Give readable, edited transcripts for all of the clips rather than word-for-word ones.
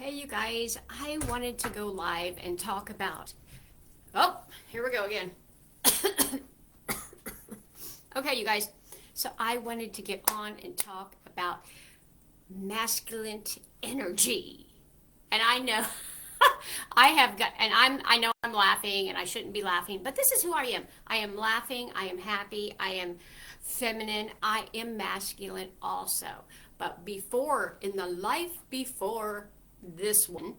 Hey, you guys, I wanted to go live and talk about. Oh, here we go again. Okay, you guys, so I wanted to get on and talk about masculine energy. And I know I have got, and I know I'm laughing and I shouldn't be laughing, but this is who I am. I am laughing, I am happy, I am feminine, I am masculine also. But before, in the life before this one,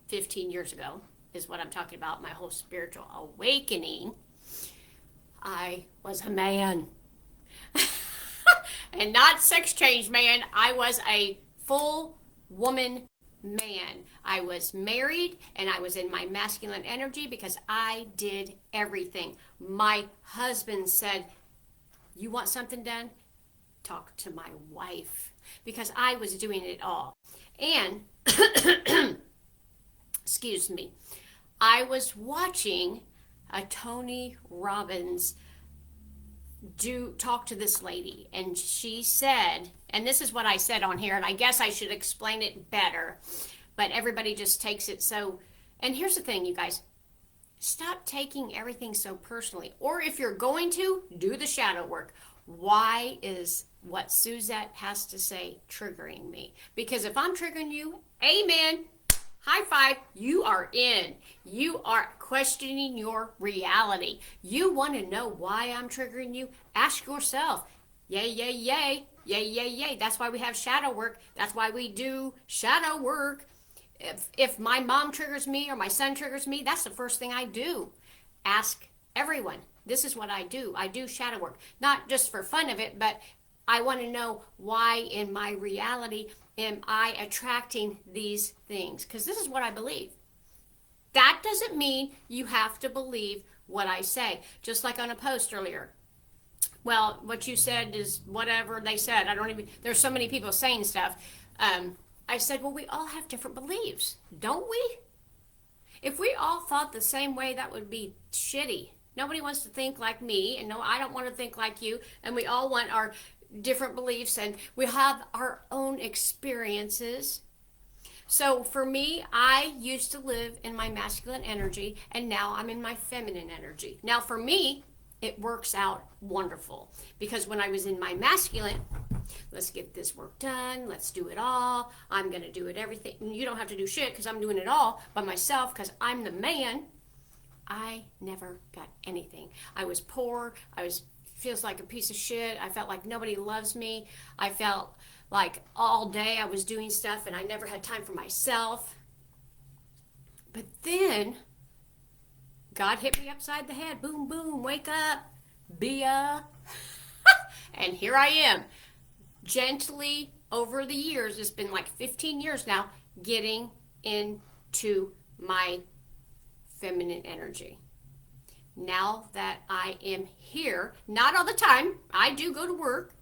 15 years ago, is what I'm talking about, my whole spiritual awakening, I was a man. And not sex change man. I was a full woman man. I was married and I was in my masculine energy because I did everything. My husband said, "You want something done? Talk to my wife." Because I was doing it all. And, excuse me, I was watching a Tony Robbins do talk to this lady, and she said, and this is what I said on here, and I guess I should explain it better, but everybody just takes it so. And here's the thing, you guys, stop taking everything so personally, or if you're going to do the shadow work. Why is what Suzette has to say triggering me? Because if I'm triggering you, amen, high five, you are in. You are questioning your reality. You want to know why I'm triggering you? Ask yourself. Yay, yay, yay. Yay, yay, yay. That's why we have shadow work. That's why we do shadow work. If my mom triggers me or my son triggers me, that's the first thing I do. Ask everyone. This is what I do. I do shadow work. Not just for fun of it, but I want to know why in my reality am I attracting these things? Because this is what I believe. That doesn't mean you have to believe what I say. Just like on a post earlier. Well, what you said is whatever they said. I don't even, there's so many people saying stuff. I said, well, we all have different beliefs, don't we? If we all thought the same way, that would be shitty. Nobody wants to think like me, and no, I don't want to think like you, and we all want our different beliefs, and we have our own experiences. So for me, I used to live in my masculine energy, and now I'm in my feminine energy. Now for me, it works out wonderful, because when I was in my masculine, let's get this work done, let's do it all, I'm going to do it everything. You don't have to do shit because I'm doing it all by myself because I'm the man. I never got anything. I was poor. Feels like a piece of shit. I felt like nobody loves me. I felt like all day I was doing stuff and I never had time for myself. But then God hit me upside the head. Boom, boom, wake up, Bia. And here I am, gently over the years, it's been like 15 years now, getting into my feminine energy. Now that I am here, not all the time, I do go to work,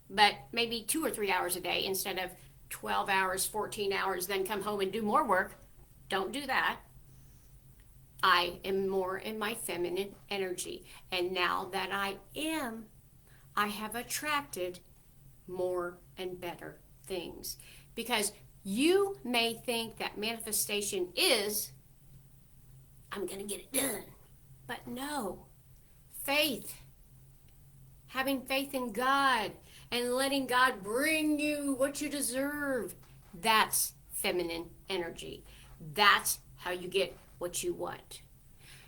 but maybe 2 or 3 hours a day instead of 12 hours, 14 hours, then come home and do more work. Don't do that. I am more in my feminine energy. And now that I have attracted more and better things. Because you may think that manifestation is, I'm going to get it done. But no, faith, having faith in God and letting God bring you what you deserve, that's feminine energy. That's how you get what you want.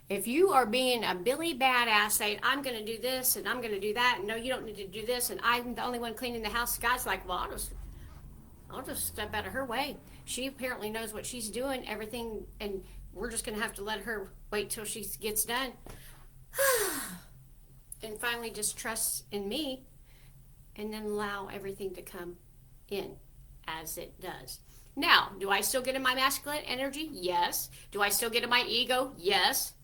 If you are being a Billy badass saying, I'm going to do this and I'm going to do that, and no, you don't need to do this, and I'm the only one cleaning the house, God's like, well, I'll just step out of her way. She apparently knows what she's doing, everything, and we're just going to have to let her wait till she gets done. And finally just trust in me and then allow everything to come in as it does. Now, do I still get in my masculine energy? Yes. Do I still get in my ego? Yes.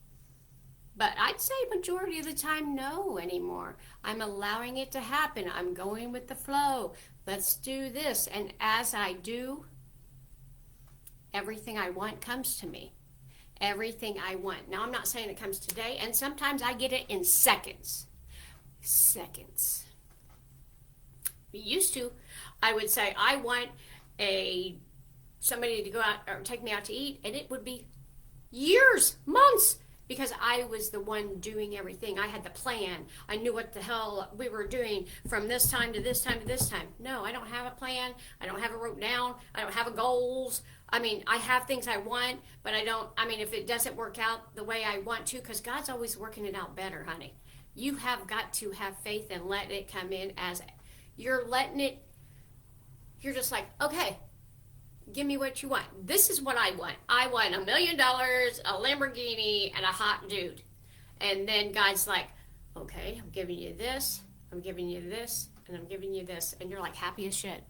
But I'd say majority of the time, no anymore. I'm allowing it to happen. I'm going with the flow. Let's do this. And as I do, everything I want comes to me. Everything I want. Now, I'm not saying it comes today, and sometimes I get it in seconds. Seconds. We used to, I would say, I want a somebody to go out or take me out to eat, and it would be years, months, because I was the one doing everything. I had the plan. I knew what the hell we were doing from this time to this time to this time. No, I don't have a plan. I don't have it wrote down. I don't have a goals. I mean, I have things I want, but I don't, I mean, if it doesn't work out the way I want to, because God's always working it out better, honey. You have got to have faith and let it come in as you're letting it, you're just like, okay, give me what you want. This is what I want. I want $1 million, a Lamborghini, and a hot dude. And then God's like, okay, I'm giving you this, I'm giving you this, and I'm giving you this. And you're like happy as shit.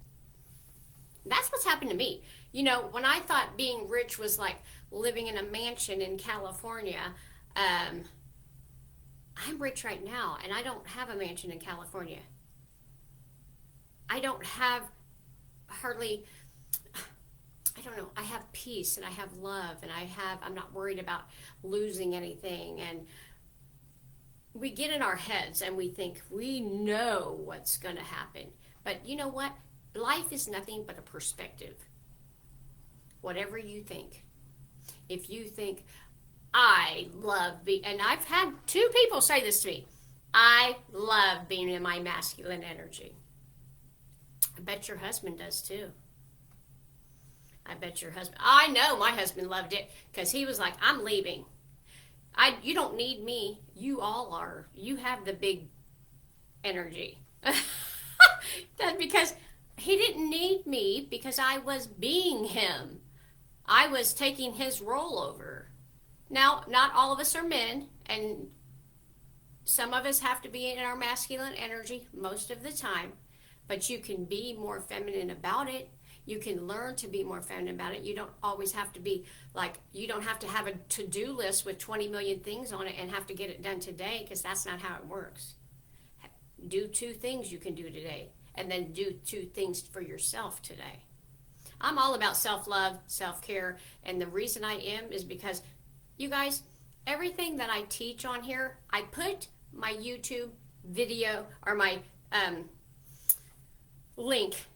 That's what's happened to me. You know, when I thought being rich was like living in a mansion in California, I'm rich right now, and I don't have a mansion in California. I don't have hardly, I don't know, I have peace and I have love and I'm not worried about losing anything. And we get in our heads and we think we know what's going to happen. But you know what? Life is nothing but a perspective. Whatever you think. If you think, I love being, and I've had 2 people say this to me, I love being in my masculine energy. I bet your husband does too. I bet your husband, I know my husband loved it because he was like, I'm leaving. You don't need me. You all are. You have the big energy. That's because he didn't need me because I was being him. I was taking his role over. Now, not all of us are men, and some of us have to be in our masculine energy most of the time, but you can be more feminine about it. You can learn to be more feminine about it. You don't always have to be like, you don't have to have a to-do list with 20 million things on it and have to get it done today, because that's not how it works. Do 2 things you can do today, and then do 2 things for yourself today. I'm all about self-love, self-care, and the reason I am is because, you guys, everything that I teach on here, I put my YouTube video or my link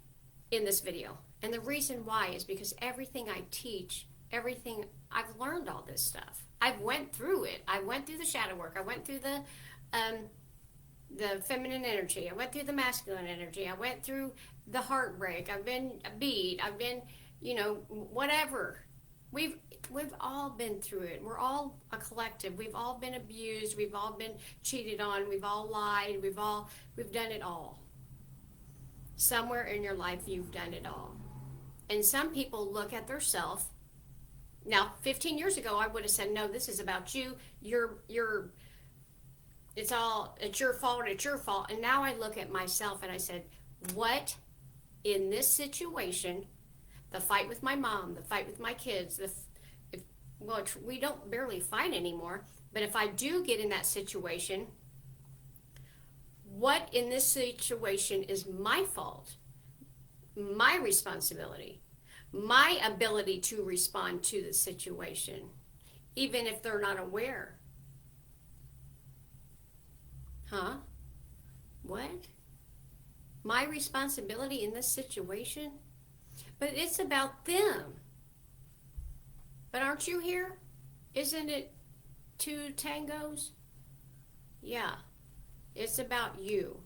in this video. And the reason why is because everything I teach, everything, I've learned all this stuff. I've went through it. I went through the shadow work. I went through the feminine energy. I went through the masculine energy. I went through the heartbreak. I've been beat. I've been, you know, whatever. We've all been through it. We're all a collective. We've all been abused. We've all been cheated on. We've all lied. We've done it all. Somewhere in your life, you've done it all. And some people look at their self. Now, 15 years ago, I would have said, no, this is about you. It's your fault. It's your fault. And now I look at myself and I said, what in this situation, the fight with my mom, the fight with my kids, we don't barely fight anymore, but if I do get in that situation, what in this situation is my fault, my responsibility, my ability to respond to the situation, even if they're not aware? Huh? What? My responsibility in this situation? But it's about them. But aren't you here? Isn't it 2 tangos? Yeah. It's about you.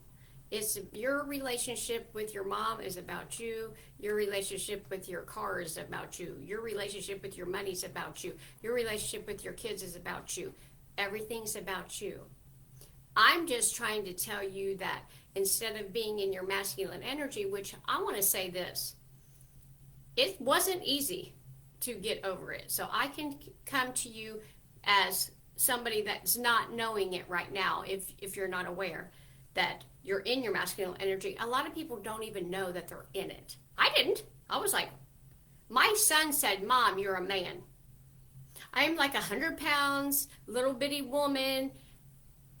It's your relationship with your mom is about you. Your relationship with your car is about you. Your relationship with your money is about you. Your relationship with your kids is about you. Everything's about you. I'm just trying to tell you that instead of being in your masculine energy, which I want to say this, it wasn't easy to get over it. So I can come to you as somebody that's not knowing it right now, if you're not aware that you're in your masculine energy. A lot of people don't even know that they're in it. I didn't. I was like, my son said, Mom, you're a man. I'm like 100 pounds, little bitty woman,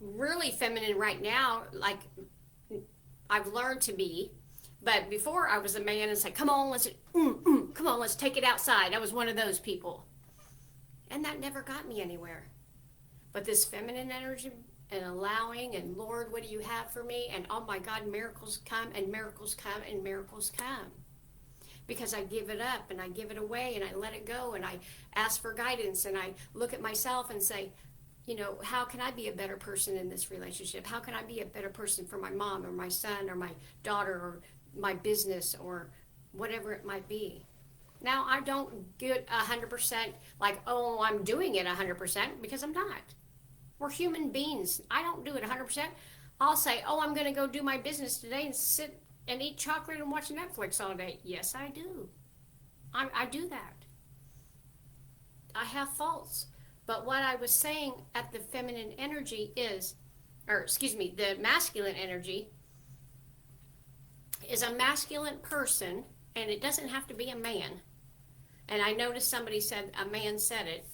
really feminine right now, like I've learned to be. But before I was a man and said, come on, let's take it outside. I was one of those people. And that never got me anywhere. But this feminine energy and allowing, and Lord, what do you have for me? And oh my God, miracles come and miracles come and miracles come. because I give it up and I give it away and I let it go and I ask for guidance and I look at myself and say, you know, how can I be a better person in this relationship? How can I be a better person for my mom or my son or my daughter or my business or whatever it might be? Now, I don't get 100% like, oh, I'm doing it 100% because I'm not. We're human beings. I don't do it 100%. I'll say, oh, I'm going to go do my business today and sit and eat chocolate and watch Netflix all day. Yes, I do. I do that. I have faults. But what I was saying at the feminine energy is, or excuse me, the masculine energy is a masculine person, and it doesn't have to be a man. And I noticed somebody said, a man said it.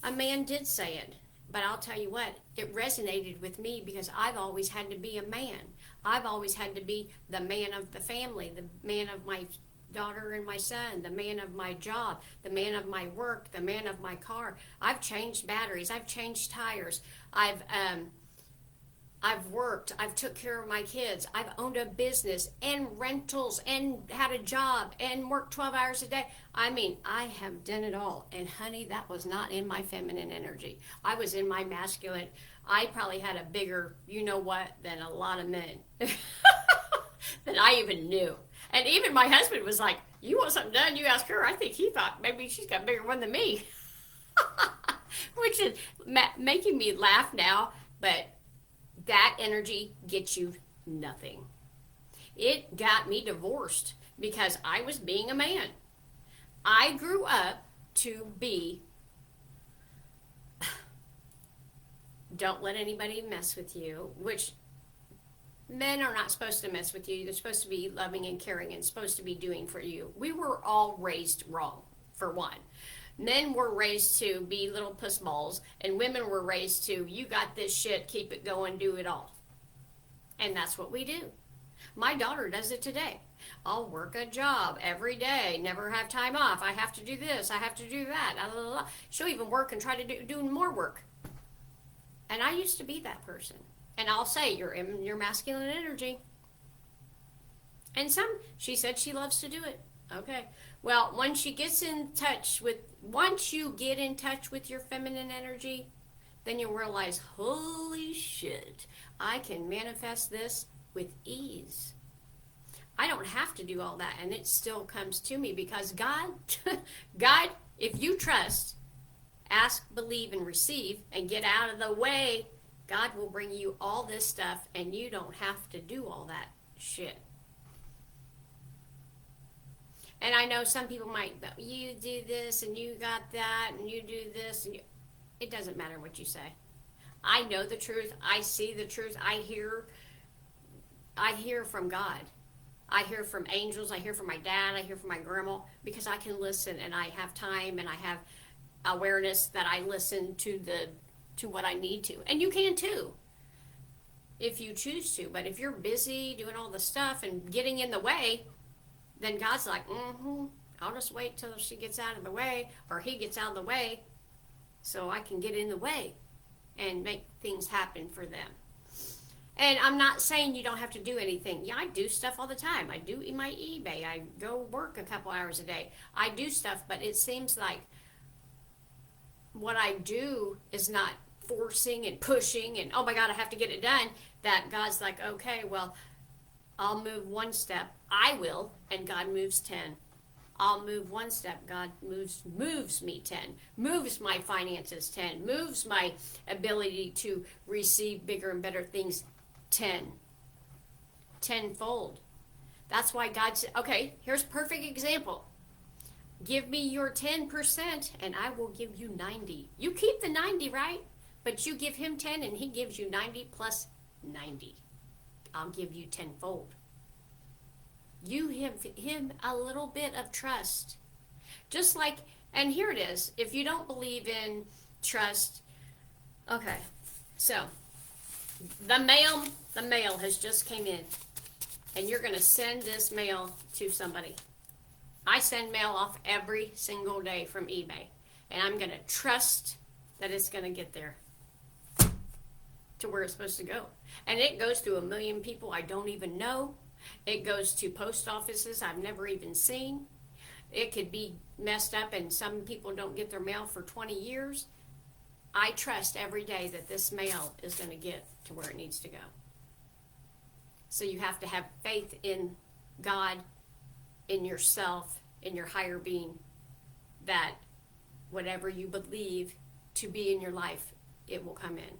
A man did say it. But I'll tell you what, it resonated with me because I've always had to be a man. I've always had to be the man of the family, the man of my daughter and my son, the man of my job, the man of my work, the man of my car. I've changed batteries. I've changed tires. I've worked. I've took care of my kids. I've owned a business and rentals and had a job and worked 12 hours a day. I mean, I have done it all. And honey, that was not in my feminine energy. I was in my masculine. I probably had a bigger, you know what, than a lot of men that I even knew. And even my husband was like, you want something done, you ask her. I think he thought maybe she's got a bigger one than me. Which is making me laugh now, but that energy gets you nothing. It got me divorced because I was being a man. I grew up to be, don't let anybody mess with you, which men are not supposed to mess with you. They're supposed to be loving and caring and supposed to be doing for you. We were all raised wrong, for one. Men were raised to be little puss balls, and women were raised to, you got this shit, keep it going, do it all. And that's what we do. My daughter does it today. I'll work a job every day, never have time off. I have to do this, I have to do that. Blah, blah, blah. She'll even work and try to do more work. And I used to be that person. And I'll say, you're in your masculine energy. And she said she loves to do it. Okay. Well, once you get in touch with your feminine energy, then you'll realize, holy shit, I can manifest this with ease. I don't have to do all that, and it still comes to me because God, if you trust, ask, believe, and receive, and get out of the way, God will bring you all this stuff, and you don't have to do all that shit. And I know some people might, you do this, and you got that, and you do this, and it doesn't matter what you say. I know the truth. I see the truth. I hear from God. I hear from angels. I hear from my dad. I hear from my grandma, because I can listen, and I have time, and I have awareness that I listen to what I need to. And you can too, if you choose to. But if you're busy doing all the stuff and getting in the way, then God's like, I'll just wait till she gets out of the way, or he gets out of the way, so I can get in the way and make things happen for them. And I'm not saying you don't have to do anything. Yeah, I do stuff all the time. I do my eBay. I go work a couple hours a day. I do stuff, but it seems like what I do is not forcing and pushing and, oh my God, I have to get it done. That God's like, okay, well, I'll move one step. I will, and God moves 10. I'll move one step. God moves me 10. Moves my finances 10. Moves my ability to receive bigger and better things 10. Tenfold. That's why God said, okay, here's a perfect example. Give me your 10% and I will give you 90. You keep the 90, right? But you give him 10 and he gives you 90 plus 90. I'll give you tenfold. You give him a little bit of trust. Just like, and here it is, if you don't believe in trust, okay, so the mail has just came in, and you're going to send this mail to somebody. I send mail off every single day from eBay, and I'm going to trust that it's going to get there to where it's supposed to go. And it goes to 1 million people I don't even know. It goes to post offices I've never even seen. it could be messed up and some people don't get their mail for 20 years. I trust every day that this mail is going to get to where it needs to go. So you have to have faith in God, in yourself, in your higher being, that whatever you believe to be in your life, it will come in.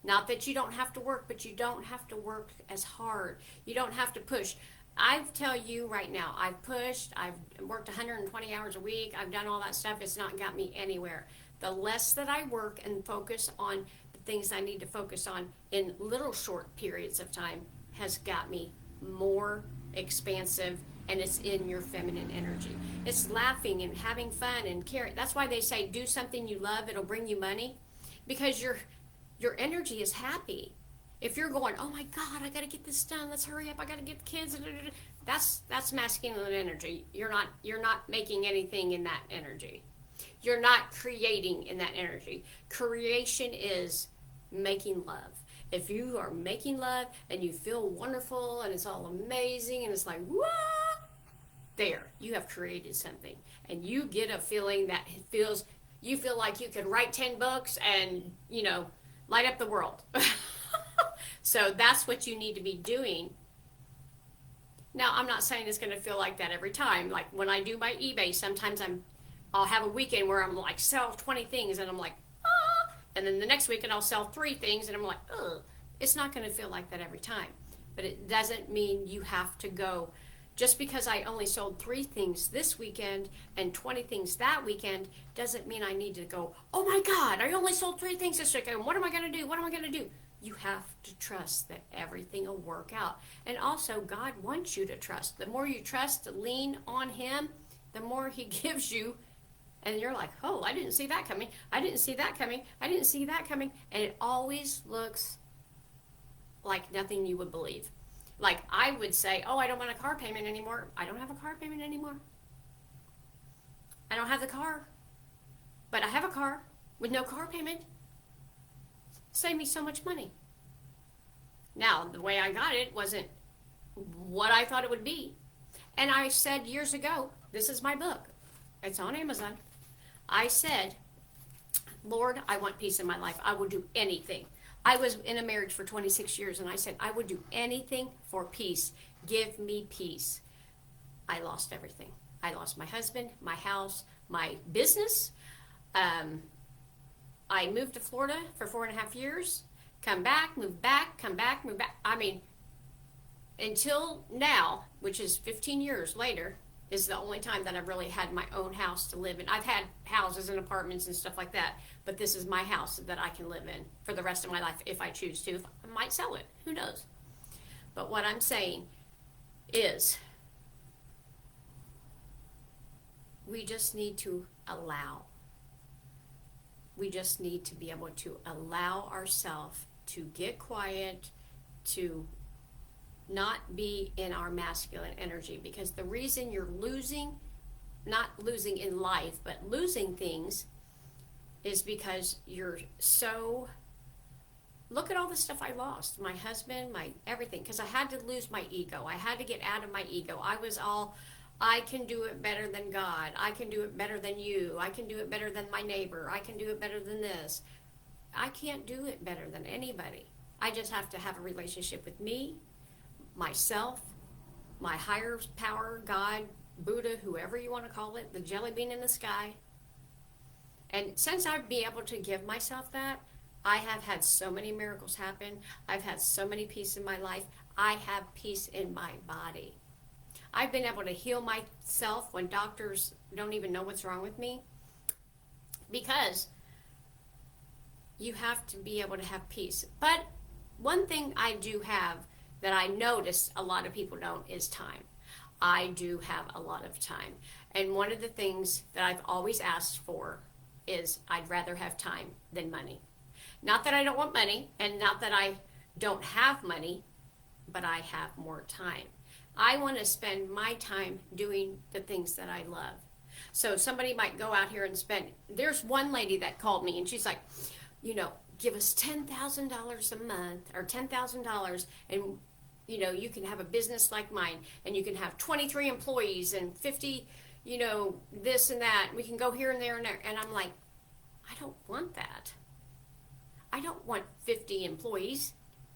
Not that you don't have to work, but you don't have to work as hard. You don't have to push. I tell you right now, I've pushed, I've worked 120 hours a week, I've done all that stuff, it's not got me anywhere. The less that I work and focus on the things I need to focus on in little short periods of time has got me more expansive, and it's in your feminine energy. It's laughing and having fun and caring. That's why they say do something you love, it'll bring you money, because your energy is happy. If you're going, oh my God, I got to get this done. Let's hurry up. I got to get the kids. That's masculine energy. You're not making anything in that energy. You're not creating in that energy. Creation is making love. If you are making love and you feel wonderful and it's all amazing and it's like, what? There, you have created something. And you get a feeling that you feel like you could write 10 books and, light up the world. So that's what you need to be doing. Now, I'm not saying it's going to feel like that every time. Like when I do my eBay, sometimes I'll have a weekend where I'm like, sell 20 things, and I'm like, ah. And then the next weekend I'll sell 3 things, and I'm like, ugh. It's not going to feel like that every time. But it doesn't mean you have to go. Just because I only sold 3 things this weekend and 20 things that weekend doesn't mean I need to go, oh my God, I only sold 3 things this weekend. What am I going to do? What am I going to do? You have to trust that everything will work out. And also, God wants you to trust. The more you trust, to lean on Him, the more He gives you. And you're like, oh, I didn't see that coming. I didn't see that coming. I didn't see that coming. And it always looks like nothing you would believe. Like I would say, oh, I don't want a car payment anymore. I don't have a car payment anymore. I don't have the car. But I have a car with no car payment. Save me so much money. Now, the way I got it wasn't what I thought it would be. And I said years ago, this is my book. It's on Amazon. I said, Lord, I want peace in my life. I will do anything. I was in a marriage for 26 years, and I said, I would do anything for peace. Give me peace. I lost everything. I lost my husband, my house, my business. I moved to Florida for 4.5 years, come back, move back, come back, move back. I mean, until now, which is 15 years later, is the only time that I've really had my own house to live in. I've had houses and apartments and stuff like that, but this is my house that I can live in for the rest of my life if I choose to. I might sell it, who knows? But what I'm saying is we just need to allow. We just need to be able to allow ourselves to get quiet, to not be in our masculine energy, because the reason you're losing, not losing in life, but losing things, is because you're so, look at all the stuff I lost, my husband, my everything, because I had to lose my ego. I had to get out of my ego. I was all, I can do it better than God. I can do it better than you. I can do it better than my neighbor. I can do it better than this. I can't do it better than anybody. I just have to have a relationship with me, myself, my higher power, God, Buddha, whoever you want to call it, the jelly bean in the sky. And since I've been able to give myself that, I have had so many miracles happen. I've had so many peace in my life. I have peace in my body. I've been able to heal myself when doctors don't even know what's wrong with me, because you have to be able to have peace. But one thing I do have that I notice a lot of people don't is time. I do have a lot of time. And one of the things that I've always asked for is I'd rather have time than money. Not that I don't want money, and not that I don't have money, but I have more time. I want to spend my time doing the things that I love. So somebody might go out here and spend, there's one lady that called me and she's like, give us $10,000 a month or $10,000 and you can have a business like mine, and you can have 23 employees and 50 this and that. We can go here and there and there. And I'm like, I don't want that. I don't want 50 employees.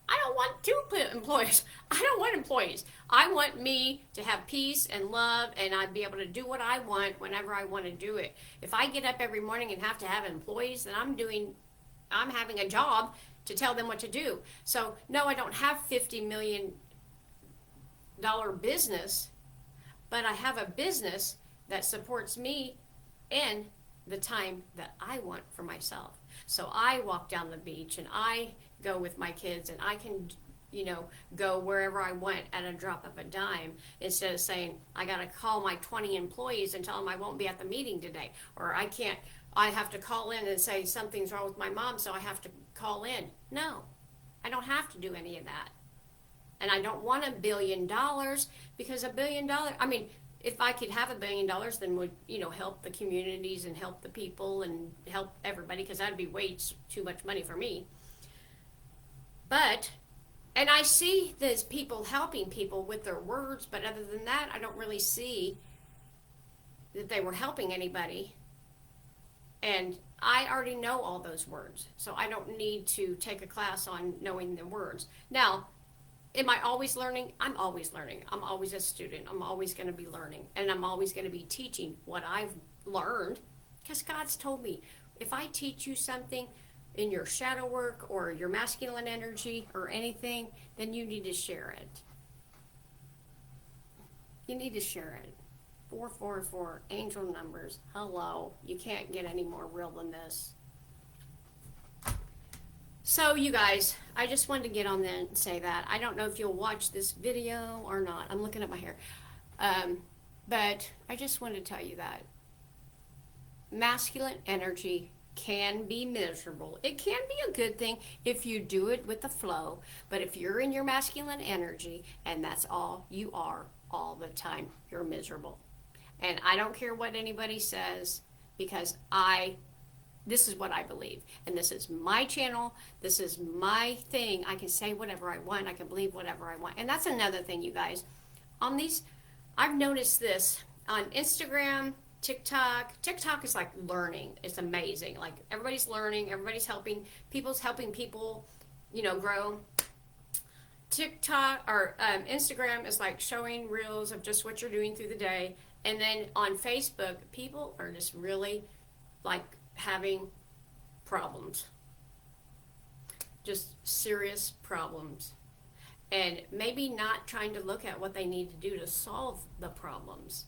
I don't want 2 employees. I don't want employees. I want me to have peace and love, and I'd be able to do what I want whenever I want to do it. If I get up every morning and have to have employees, then I'm having a job to tell them what to do. So no, I don't have $50 million business, but I have a business that supports me in the time that I want for myself. So I walk down the beach and I go with my kids, and I can, go wherever I want at a drop of a dime, instead of saying, I got to call my 20 employees and tell them I won't be at the meeting today. Or I have to call in and say something's wrong with my mom, so I have to call in. No, I don't have to do any of that. And I don't want $1 billion, because $1 billion, if I could have $1 billion, then would, help the communities and help the people and help everybody, because that'd be way too much money for me. And I see these people helping people with their words, but other than that, I don't really see that they were helping anybody. And I already know all those words, so I don't need to take a class on knowing the words. Now, am I always learning? I'm always learning. I'm always a student. I'm always going to be learning. And I'm always going to be teaching what I've learned, because God's told me, if I teach you something in your shadow work or your masculine energy or anything, then you need to share it. You need to share it. 444, angel numbers. Hello. You can't get any more real than this. So you guys, I just wanted to get on there and say that. I don't know if you'll watch this video or not. I'm looking at my hair. But I just wanted to tell you that masculine energy can be miserable. It can be a good thing if you do it with the flow. But if you're in your masculine energy and that's all you are all the time, you're miserable. And I don't care what anybody says, because this is what I believe. And this is my channel. This is my thing. I can say whatever I want. I can believe whatever I want. And that's another thing, you guys. I've noticed this on Instagram, TikTok. TikTok is like learning. It's amazing. Like, everybody's learning. Everybody's helping. People's helping people, grow. TikTok or Instagram is like showing reels of just what you're doing through the day. And then on Facebook, people are just really like having problems, just serious problems, and maybe not trying to look at what they need to do to solve the problems.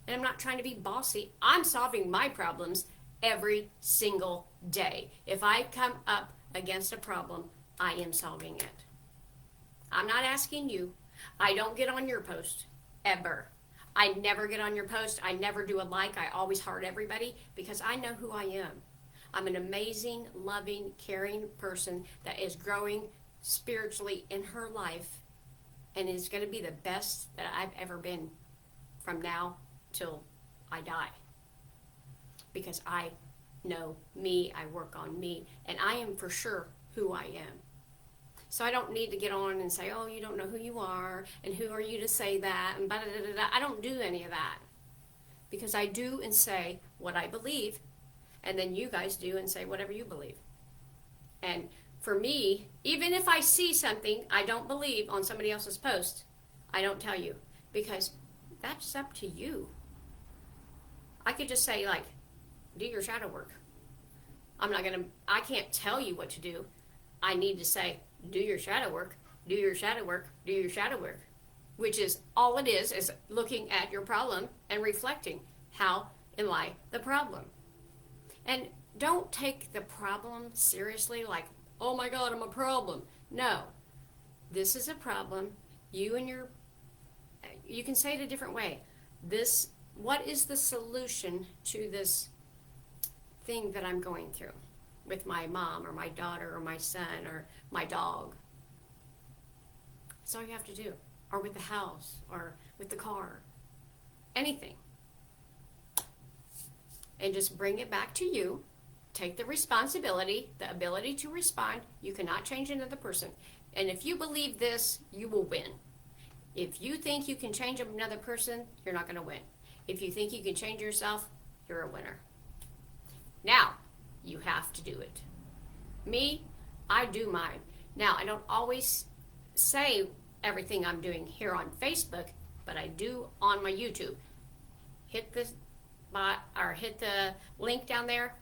And I'm not trying to be bossy. I'm solving my problems every single day. If I come up against a problem, I am solving it. I'm not asking you. I don't get on your post ever. I never get on your post. I never do a like. I always heart everybody, because I know who I am. I'm an amazing, loving, caring person that is growing spiritually in her life, and is going to be the best that I've ever been from now till I die. Because I know me, I work on me, and I am for sure who I am. So I don't need to get on and say, oh, you don't know who you are, and who are you to say that, and blah-da-da-da-da. I don't do any of that. Because I do and say what I believe, and then you guys do and say whatever you believe. And for me, even if I see something I don't believe on somebody else's post, I don't tell you, because that's up to you. I could just say, like, do your shadow work. I can't tell you what to do. I need to say, do your shadow work, do your shadow work, do your shadow work, which is all it is looking at your problem and reflecting, how am I the problem? And don't take the problem seriously, like, oh my God, I'm a problem. No, this is a problem. You can say it a different way. What is the solution to this thing that I'm going through with my mom or my daughter or my son or my dog? That's all you have to do. Or with the house or with the car. Anything. And just bring it back to you. Take the responsibility, the ability to respond. You cannot change another person. And if you believe this, you will win. If you think you can change another person, you're not going to win. If you think you can change yourself, you're a winner. Now, you have to do it. Me, I do mine. Now, I don't always say everything I'm doing here on Facebook, but I do on my YouTube. Hit the link down there,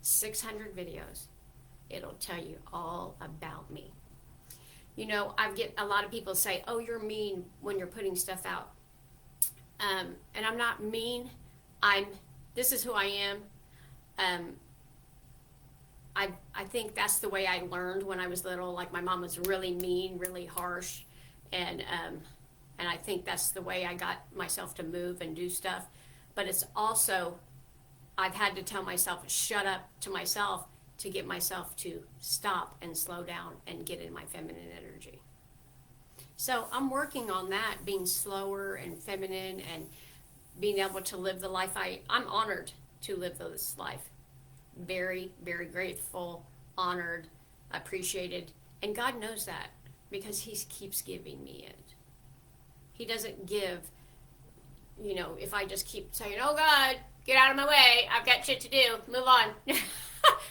600 videos. It'll tell you all about me. You know, I get a lot of people say, "Oh, you're mean when you're putting stuff out," and I'm not mean. This is who I am. I think that's the way I learned when I was little. Like, my mom was really mean, really harsh, and I think that's the way I got myself to move and do stuff. But it's also, I've had to tell myself, shut up to myself, to get myself to stop and slow down and get in my feminine energy. So I'm working on that, being slower and feminine and being able to live the life I'm honored to live this life. Very, very grateful, honored, appreciated. And God knows that because He keeps giving me it. He doesn't give, you know, if I just keep saying, "Oh God, get out of my way, I've got shit to do, move on."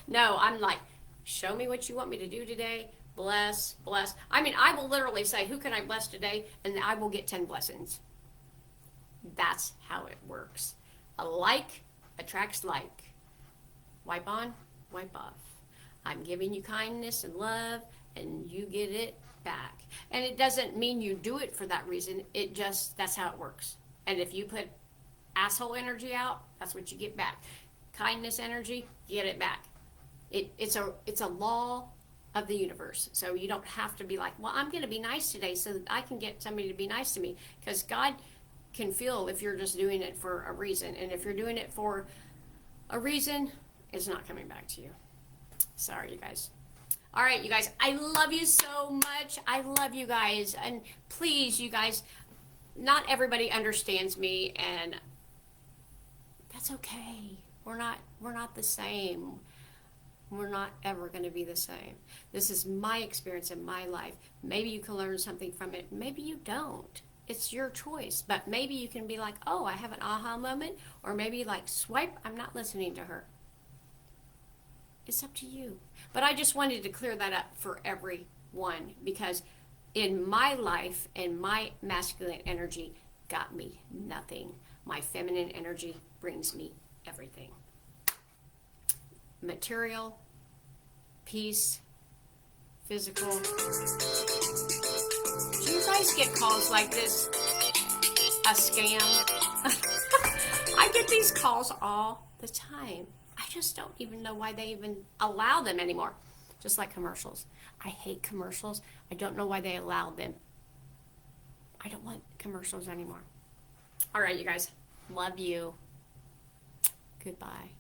No, I'm like, show me what you want me to do today. Bless, bless. I mean, I will literally say, "Who can I bless today?" And I will get 10 blessings. That's how it works. A like attracts like. Wipe on, wipe off. I'm giving you kindness and love, and you get it back. And it doesn't mean you do it for that reason. It just, that's how it works. And if you put asshole energy out, that's what you get back. Kindness energy, you get it back. It's a law of the universe. So you don't have to be like, "Well, I'm going to be nice today so that I can get somebody to be nice to me." Because God can feel if you're just doing it for a reason. And if you're doing it for a reason, it's not coming back to you. Sorry, you guys. All right, you guys, I love you so much. I love you guys. And please, you guys, not everybody understands me, and that's okay. We're not the same. We're not ever going to be the same. This is my experience in my life. Maybe you can learn something from it. Maybe you don't. It's your choice. But maybe you can be like, "Oh, I have an aha moment." Or maybe like, "Swipe, I'm not listening to her." It's up to you. But I just wanted to clear that up for everyone, because in my life and my masculine energy got me nothing. My feminine energy brings me everything. Material, peace, physical. Do you guys get calls like this? A scam? I get these calls all the time. I just don't even know why they even allow them anymore. Just like commercials. I hate commercials. I don't know why they allow them. I don't want commercials anymore. All right, you guys. Love you. Goodbye.